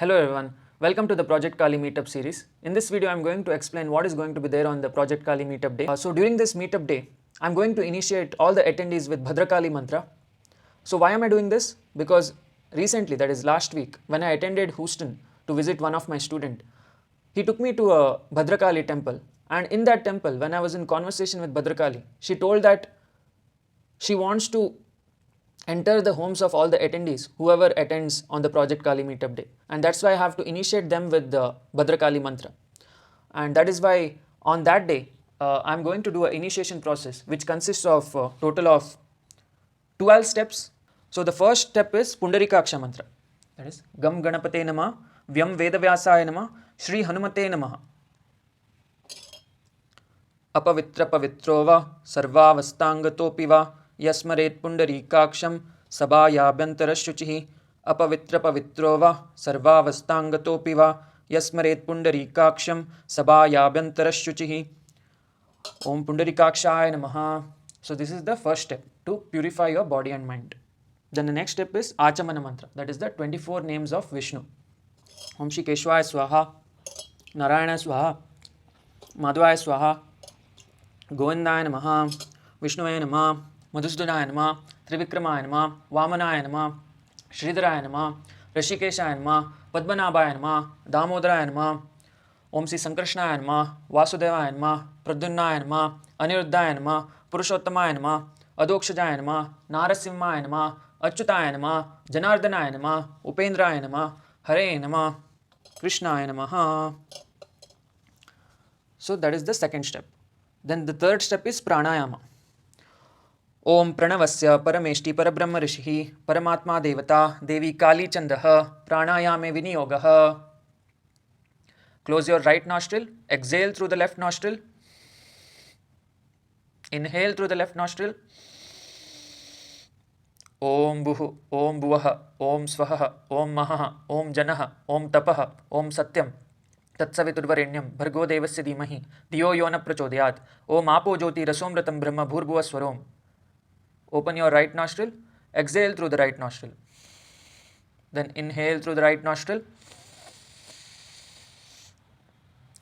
Hello everyone, welcome to the Project Kali Meetup series. In this video, I am going to explain what is going to be there on the Project Kali Meetup day. So during this Meetup day, I am going to initiate all the attendees with Bhadrakali mantra. So why am I doing this? Because recently, that is last week, when I attended Houston to visit one of my students, he took me to a Bhadrakali temple. And in that temple, when I was in conversation with Bhadrakali, she told that she wants to enter the homes of all the attendees, whoever attends on the Project Kali Meetup day. And that's why I have to initiate them with the Bhadrakali mantra. And that is why on that day, I'm going to do an initiation process, which consists of a total of 12 steps. So the first step is Pundarikaksha mantra. That is Gam Ganapate Namah, Vyam Vedavyasaya Namah, Shri Hanumate Namah. अपवित्र पवित्रो वा सर्वावस्थांगतोऽपि वा यस्मरेत् पुंडरीकाक्षं सभायाभ्यन्तरशुचिः अपवित्र पवित्रो वा सर्वावस्थांगतोऽपि वा यस्मरेत् पुंडरीकाक्षं सभायाभ्यन्तरशुचिः. Om Pundarikakshaaya Namaha. So this is the first step to purify your body and mind. Then the next step is Achamana mantra. That is the 24 names of Vishnu. Om Shri Keshwaya Swaha, Narayana Swaha, Madhvaya Swaha, Govindaya Namaha, Vishnuaya Namaha, Madhusudhanaya Namaha, Trivikramaaya Namaha, Vamanaya Namaha, Shridharaya Namaha, Rishikeshaya Namaha, Padmanabhaya Namaha, Damodaraya Namaha, Om Sri Sankarshnaya Namaha, Vasudevaya Namaha, Pradyumnaya Namaha, Aniruddhaya Namaha, Purushottamaya Namaha, Adokshajaya Namaha, Narasimhaya Namaha, Achyutaya Namaha, Janardhanaya Namaha, Upendraya Namaha, Hare Namaha, Krishnaya Namaha. So that is the second step. Then the third step is pranayama. Om pranavasya parameshti parabrahma rishihi paramatma devata devi kali chandaha pranayame viniyogaha. Close your right nostril, exhale through the left nostril, inhale through the left nostril. Om buhu, Om buvaha, Om swaha, Om mahaha, Om janaha, Om tapaha, Om satyam. तत्सवितुर्वरेण्यं भर्गो देवस्य धीमहि धियो यो न प्रचोदयात्. ओम आपो ज्योति रसोमृतं ब्रह्म भूर्भुवः स्वरोम. Open your right nostril, exhale through the right nostril. Then inhale through the right nostril.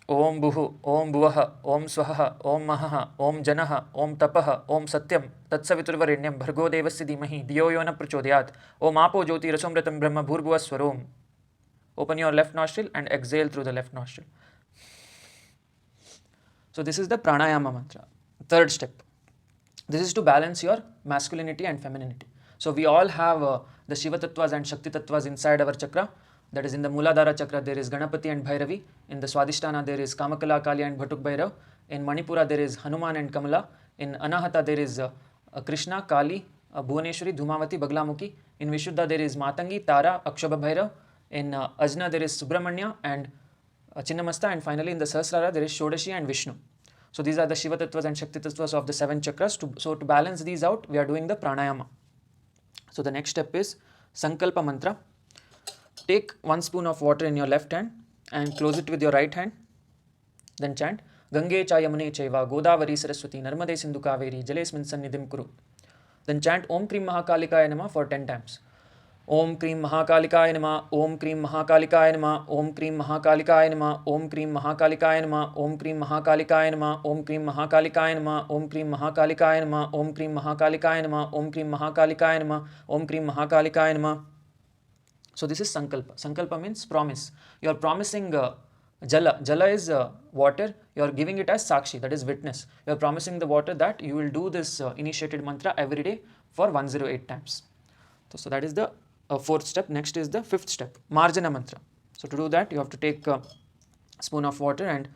Om buhu, Om buvaha, Om swaha, Om mahaha, Om janaha, Om tapaha, Om satyam. तत्सवितुर्वरेण्यं भर्गो देवस्य धीमहि धियो यो न प्रचोदयात्. ओम आपो ज्योति रसोमृतं ब्रह्म भूर्भुवः स्वरोम. Open your left nostril and exhale through the left nostril. So this is the pranayama mantra. Third step. This is to balance your masculinity and femininity. So we all have the Shiva Tattvas and Shakti Tattvas inside our chakra. That is in the Muladhara chakra there is Ganapati and Bhairavi. In the Swadhisthana there is Kamakala, Kali and Bhatuk Bhairav. In Manipura there is Hanuman and Kamala. In Anahata there is Krishna, Kali, Bhuvaneshwari, Dhumavati, Baglamukhi. In Vishuddha there is Matangi, Tara, Akshobha Bhairav. In Ajna there is Subramanya and Chinnamasta, and finally in the Sahasrara there is Shodashi and Vishnu. So these are the Shiva Tattvas and Shakti Tattvas of the 7 chakras. So to balance these out, we are doing the pranayama. So the next step is Sankalpa mantra. Take 1 spoon of water in your left hand and close it with your right hand. Then chant Gange cha Yamune chaiva Godavari Saraswati Narmade Sindhu Kaveri Jalesmin Sannidhim Kuru. Then chant Om Krim Mahakalikaya Namah for 10 times. Om Krim Mahakalikaya Namah, Om Krim Mahakalikaya Namah, Om Krim Mahakalikaya Namah, Om Krim Mahakalikaya Namah, Om Krim Mahakalikaya Namah, Om Krim Mahakalikaya Namah, Om Krim Mahakalikaya Namah, Om Krim Mahakalikaya Namah, Om Krim Mahakalikaya Namah, Om Krim Mahakalikaya Namah. So this is Sankalpa. Sankalpa means promise. You are promising Jala. Jala is water. You are giving it as Sakshi, that is witness. You are promising the water that you will do this initiated mantra every day for 108 times. So that is the fourth step. Next is the fifth step, Marjana mantra. So to do that, you have to take a spoon of water and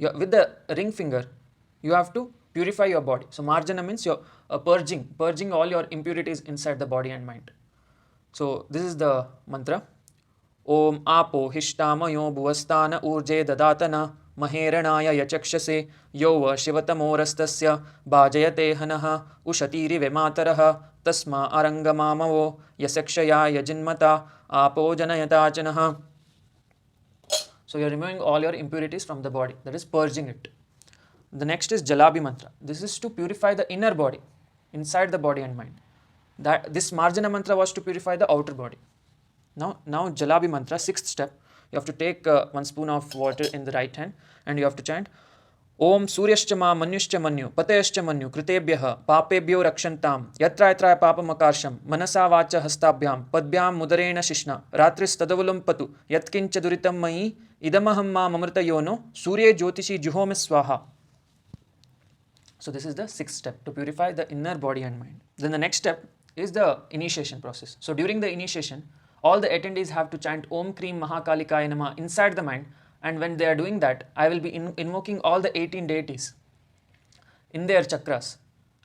with the ring finger, you have to purify your body. So Marjana means you're purging all your impurities inside the body and mind. So this is the mantra. Om apo hishtamayo bhuvastana urje dadatana maheranaya yachakshase yova shivatamorastasya bhajayate hanaha ushatiri vemataraha tasma arangamamavo yasakshaya yajinmata apo janayatachanaha. So you are removing all your impurities from the body, that is purging it. The next is Jalabi mantra. This is to purify the inner body, inside the body and mind. That this Marjana mantra was to purify the outer body. Now Jalabi mantra, sixth step. You have to take 1 spoon of water in the right hand and you have to chant Om Suryascha ma Manyuscha Manyu Patayascha Manyu Kritebhyah Papebhyo Rakshantam Yatra Yatra Papamakarsham Manasa Vacha Hastabhyam Padbhyam Mudarena Shishna Ratris Tadavulam Patu Yatkincha Duritam Mai Idamaham ma Mamrita Yono Surya Jyotishi Juhome Swaha. So this is the sixth step, to purify the inner body and mind. Then the next step is the initiation process. So during the initiation, all the attendees have to chant Om Krim Mahakalikaya Nama inside the mind, and when they are doing that, I will be invoking all the 18 deities in their chakras,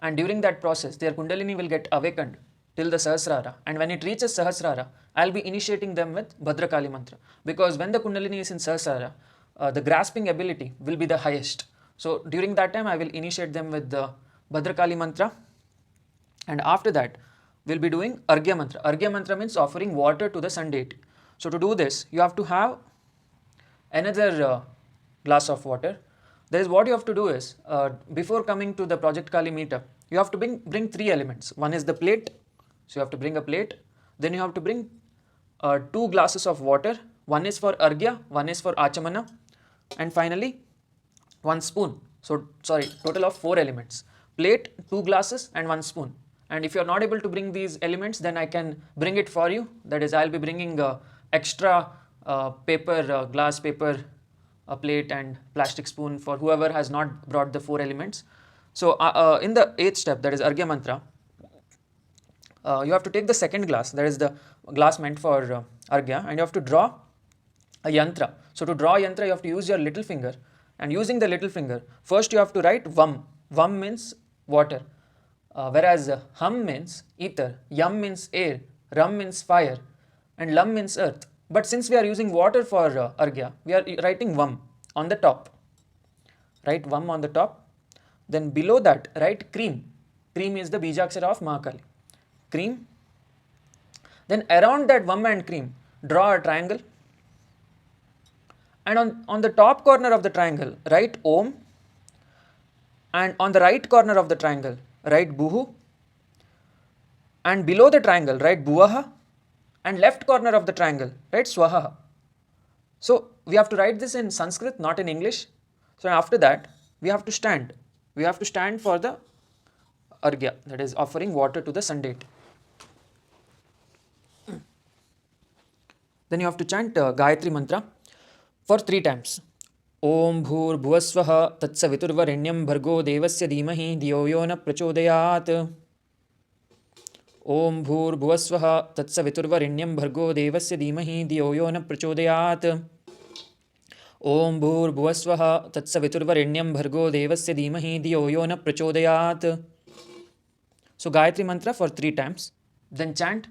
and during that process, their Kundalini will get awakened till the Sahasrara, and when it reaches Sahasrara, I will be initiating them with Bhadrakali mantra, because when the Kundalini is in Sahasrara, the grasping ability will be the highest. So during that time, I will initiate them with the Bhadrakali mantra, and after that, we'll be doing Arghya mantra. Arghya mantra means offering water to the sun deity. So to do this, you have to have another glass of water. There is what you have to do is, before coming to the Project Kali meetup, you have to bring 3 elements. One is the plate, so you have to bring a plate. Then you have to bring 2 glasses of water. One is for Arghya, one is for Achamana, and finally 1 spoon. So sorry, total of 4 elements. Plate, 2 glasses and 1 spoon. And if you are not able to bring these elements, then I can bring it for you. That is, I will be bringing extra paper, glass paper, a plate and plastic spoon for whoever has not brought the 4 elements. So in the 8th step, that is Arghya mantra, you have to take the second glass, that is the glass meant for Arghya, and you have to draw a yantra. So to draw a yantra, you have to use your little finger, and using the little finger, first you have to write Vam. Vam means water, whereas Hum means ether, Yam means air, Ram means fire, and Lam means earth. But since we are using water for Arghya, we are writing Vam on the top. Write Vam on the top. Then below that, write Cream. Cream is the Bijakshara of Mahakali. Cream. Then around that Vam and Cream, draw a triangle. And on the top corner of the triangle, write Om. And on the right corner of the triangle, write Buhu. And below the triangle, write Buvaha. And left corner of the triangle, write Swaha. So we have to write this in Sanskrit, not in English. So after that, we have to stand. We have to stand for the Arghya, that is offering water to the sun deity. Then you have to chant Gayatri mantra for 3 times. Om Bhur Bhuvasvaha Tatsaviturvarenyam Bhargo Devasya Dhimahi Dhiyo Yo Na Prachodayat. Om Bhur Bhuvasvaha Tatsaviturvarenyam Bhargo Devasya Dhimahi Dhiyo Yo Na Prachodayat. Om Bhur Bhuvasvaha Tatsaviturvarenyam Bhargo Devasya Dhimahi Dhiyo Yo Na Prachodayat. So Gayatri mantra for 3 times. Then chant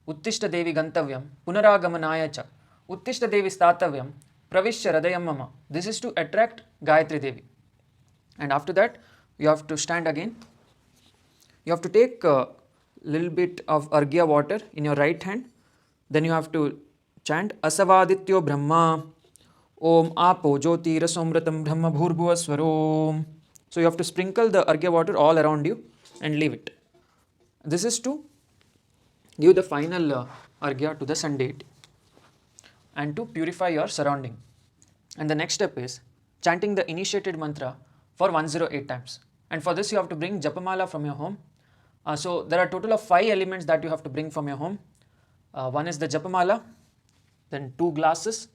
Uttishta Devi Gantavyam Punaragamanaya Cha Uttishta Devi Statavyam Pravishya Radayam Mama. This is to attract Gayatri Devi. And after that, you have to stand again. You have to take a little bit of Arghya water in your right hand. Then you have to chant Asavadityo Brahma Om Apo Jyoti Rasomratam Brahma Bhurbhuva Swarom. So you have to sprinkle the Arghya water all around you and leave it. This is to give the final Arghya to the sun deity and to purify your surrounding. And the next step is chanting the initiated mantra for 108 times. And for this you have to bring Japamala from your home. So there are a total of 5 elements that you have to bring from your home. One is the Japamala, then 2 glasses,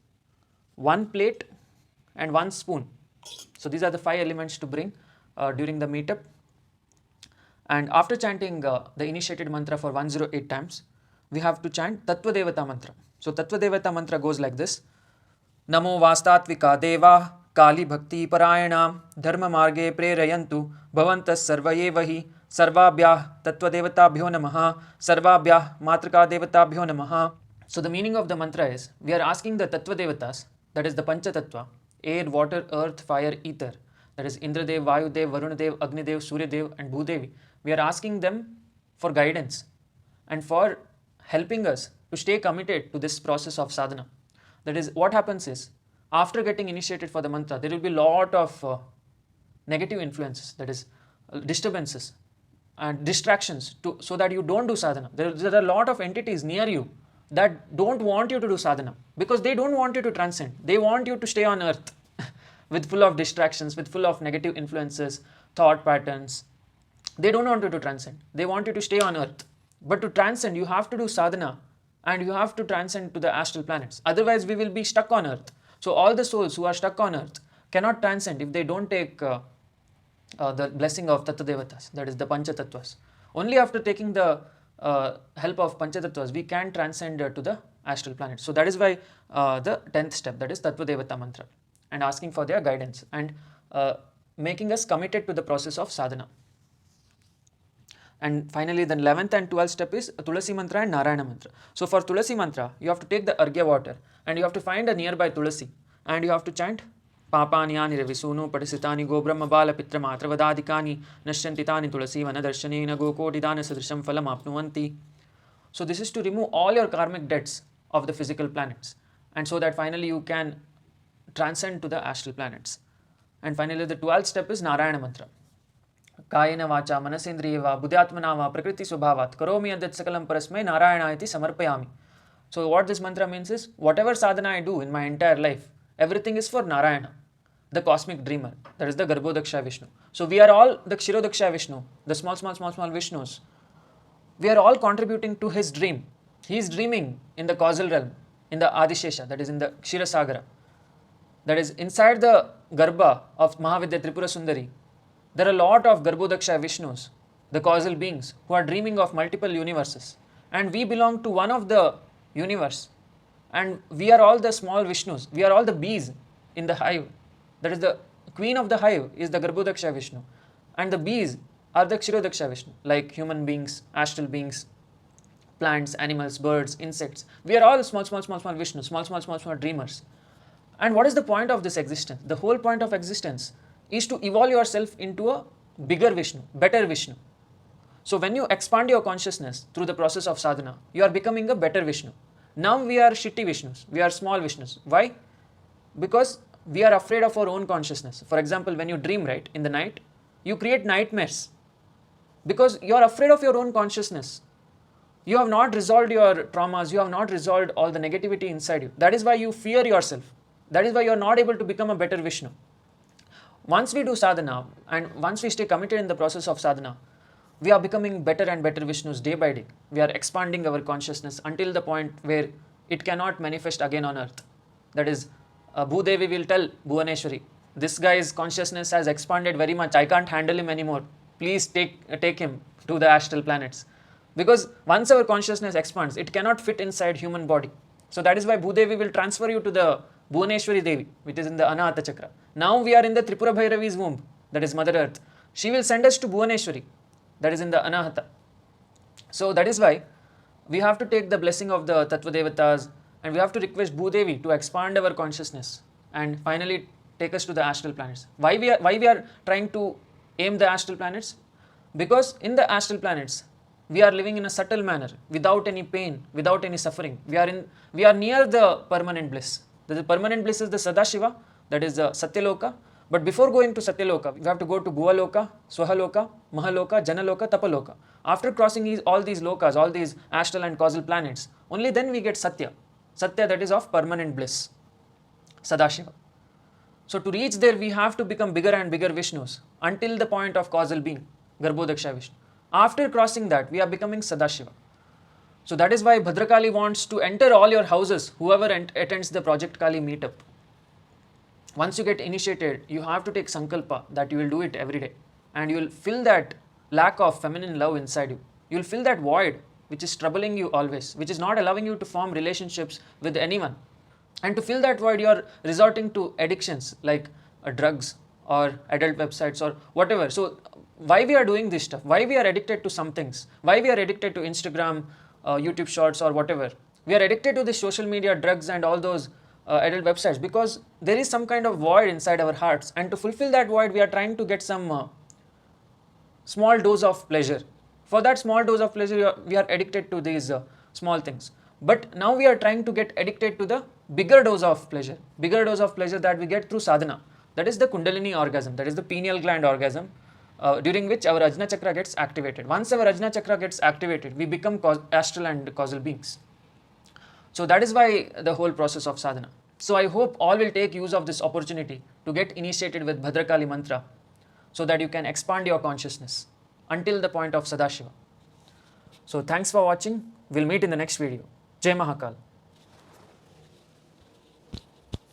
1 plate and 1 spoon. So these are the 5 elements to bring during the meetup. And after chanting the initiated mantra for 108 times, we have to chant Tattva Devata mantra. So Tattva Devata mantra goes like this. Namo Vastatvika Deva Kali Bhakti Parayana Dharma Marge Prerayantu Bhavantas Sarvayevahi Sarvabhyah Tattva Devatabhyo Namaha Sarvabhyah Matrika Devatabhyo Namaha. So the meaning of the mantra is, we are asking the Tattva Devatas, that is the Pancha Tattva, air, water, earth, fire, ether, that is Indradev, Vayudev, Varunadev, Agnidev, Suryadev and Bhudevi. We are asking them for guidance and for helping us to stay committed to this process of sadhana. That is, what happens is, after getting initiated for the mantra, there will be a lot of negative influences, that is disturbances and distractions so that you don't do sadhana. There are a lot of entities near you that don't want you to do sadhana, because they don't want you to transcend. They want you to stay on earth with full of distractions, with full of negative influences, thought patterns. They don't want you to transcend. They want you to stay on earth. But to transcend, you have to do sadhana and you have to transcend to the astral planets. Otherwise, we will be stuck on earth. So all the souls who are stuck on earth cannot transcend if they don't take the blessing of Tattadevatas, that is the Panchatattvas. Only after taking the help of Panchatattvas, we can transcend to the astral planets. So that is why the 10th step, that is Tattvadevata mantra, and asking for their guidance and making us committed to the process of sadhana. And finally, the 11th and 12th step is Tulasi mantra and Narayana mantra. So for Tulasi mantra, you have to take the Arghya water and you have to find a nearby Tulasi and you have to chant Papanyani Ravisunu Padisitani Gobrahma Bala Pitra Matravadadikani Nashyantitani Tulasi Vanadarshani Gokotidana Sadrisham Phalam Apnuvanti. So this is to remove all your karmic debts of the physical planets, and so that finally you can transcend to the astral planets. And finally, the 12th step is Narayana mantra. Kayena vacha manasendriya va buddhyatmana va prakriti swabhavat karomi yadyat sakalam parasmai narayana iti samarpayami. So what this mantra means is, whatever sadhana I do in my entire life, everything is for Narayana, the cosmic dreamer, that is the Garbhodaksha Vishnu. So we are all the Kshirodaksha Vishnu, the small Vishnus. We are all contributing to his dream. He is dreaming in the causal realm, in the Adishesha, that is in the Kshirasagara, that is inside the Garbha of Mahavidya Tripura Sundari. There are a lot of Garbhodaksha Vishnus, the causal beings, who are dreaming of multiple universes. And we belong to one of the universe. And we are all the small Vishnus. We are all the bees in the hive. That is the queen of the hive is the Garbhodaksha Vishnu. And the bees are the Kshirodaksha Vishnu, like human beings, astral beings, plants, animals, birds, insects. We are all small Vishnus, small dreamers. And what is the point of this existence? The whole point of existence is to evolve yourself into a bigger Vishnu, better Vishnu. So when you expand your consciousness through the process of sadhana, you are becoming a better Vishnu. Now we are shitty Vishnus, we are small Vishnus. Why? Because we are afraid of our own consciousness. For example, when you dream, right, in the night, you create nightmares because you are afraid of your own consciousness. You have not resolved your traumas, you have not resolved all the negativity inside you. That is why you fear yourself. That is why you are not able to become a better Vishnu. Once we do sadhana and once we stay committed in the process of sadhana, we are becoming better and better Vishnus day by day. We are expanding our consciousness until the point where it cannot manifest again on earth. That is, Bhudevi will tell Bhuvaneshwari, this guy's consciousness has expanded very much, I can't handle him anymore. Please take him to the astral planets. Because once our consciousness expands, it cannot fit inside human body. So that is why Bhudevi will transfer you to the Bhuvaneshwari Devi, which is in the Anahata Chakra. Now we are in the Tripura Bhairavi's womb, that is Mother Earth. She will send us to Bhuvaneshwari, that is in the Anahata. So that is why we have to take the blessing of the Tattvadevatas and we have to request Bhudevi to expand our consciousness and finally take us to the astral planets. Why we are trying to aim the astral planets? Because in the astral planets, we are living in a subtle manner, without any pain, without any suffering. We are near the permanent bliss. The permanent bliss is the Sadashiva, that is the Satyaloka. But before going to Satyaloka, we have to go to Bhuvaloka, Swahaloka, Mahaloka, Janaloka, Tapaloka. After crossing all these lokas, all these astral and causal planets, only then we get Satya. Satya, that is of permanent bliss, Sadashiva. So to reach there, we have to become bigger and bigger Vishnus until the point of causal being, Garbhodaksha Vishnu. After crossing that, we are becoming Sadashiva. So that is why Bhadrakali wants to enter all your houses, whoever attends the Project Kali meetup. Once you get initiated, you have to take sankalpa that you will do it every day. And you will fill that lack of feminine love inside you. You will fill that void which is troubling you always, which is not allowing you to form relationships with anyone. And to fill that void, you are resorting to addictions like drugs or adult websites or whatever. So why we are doing this stuff? Why we are addicted to some things? Why we are addicted to Instagram, YouTube shorts or whatever? We are addicted to the social media, drugs and all those adult websites because there is some kind of void inside our hearts, and to fulfill that void we are trying to get some small dose of pleasure. For that small dose of pleasure we are addicted to these small things. But now we are trying to get addicted to the bigger dose of pleasure that we get through sadhana. That is the Kundalini orgasm, that is the pineal gland orgasm, during which our Ajna Chakra gets activated. Once our Ajna Chakra gets activated, we become astral and causal beings. So that is why the whole process of sadhana. So I hope all will take use of this opportunity to get initiated with Bhadrakali mantra so that you can expand your consciousness until the point of Sadashiva. So thanks for watching. We'll meet in the next video. Jai Mahakal.